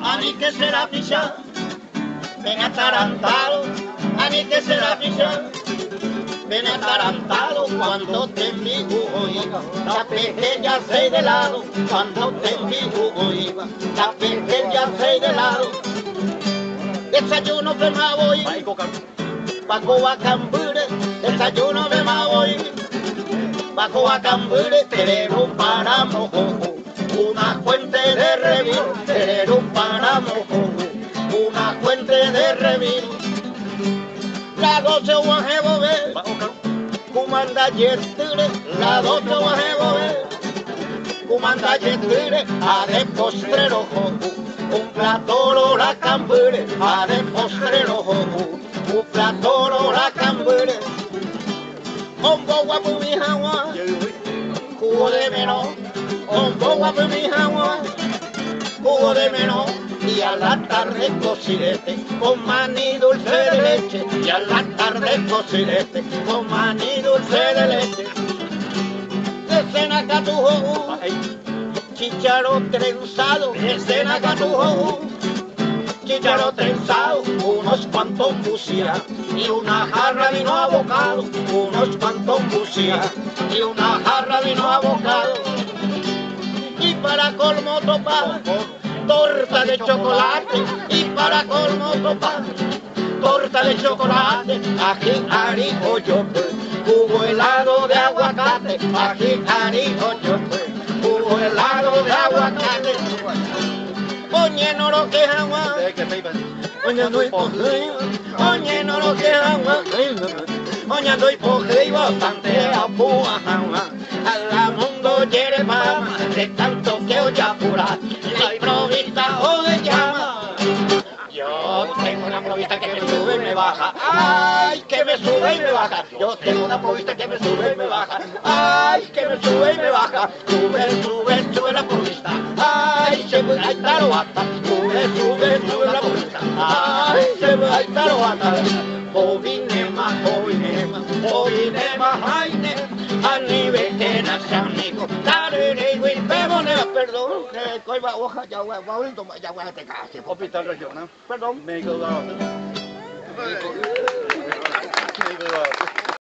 a mí que será pichar, ven atarantado, a mí que será pichar, ven atarantado cuando te envigo iba, la pequeña se de lado, cuando te envigo iba, la pequeña se de lado, desayuno de voy, bajo a Cambure, desayuno de voy, bajo a Cambure, tener un páramo, una fuente de revino, tener un páramo, una fuente de revino. La 12 guajebo ver, comanda yestire, la 12 guajebo ver, comanda yestire, a de postrero, un platoro la Cambure, a de postrero, un platoro la Cambure. Ombo guapu mi jaguar, jugo de menor, ombo guapu mi jaguar, jugo de menor, y a la tarde cocinete, con maní dulce de leche, y a la tarde cocinete, con maní dulce de leche. De cena catujo, chícharo trenzado, de cena catujo, chícharo trenzado, unos cuantos bucías y una jarra vino abocado, unos cuantos bucías y una jarra vino abocado. Y para colmo topar, torta de chocolate, y para colmo topar, torta de chocolate, ají, arijo, yope, jugo helado de aguacate, ají, arijo, yope, jugo helado de aguacate. Oye, no lo que agua, oye, no hay poje, oye, no lo que agua, oye, no hay poje, y bastante apúa, a la mundo quiere fama, de tanto que oye apura, la improvisa o de llama. Yo tengo una provista que me sube y me baja, ay, que me sube y me baja. Yo tengo una provista que me sube y me baja, ay, que me sube y me baja. Sube, sube, sube la provista, ay, se me ay, taroata. Sube, sube, sube la provista, ay, se me ay, taroata. Ovinema, ovinema, ovinema, jaine, a nivel que nace amigo, dale, güey, perdón, que coiba hoja, ya voy a te casi. Hospital regional. Perdón. Médico.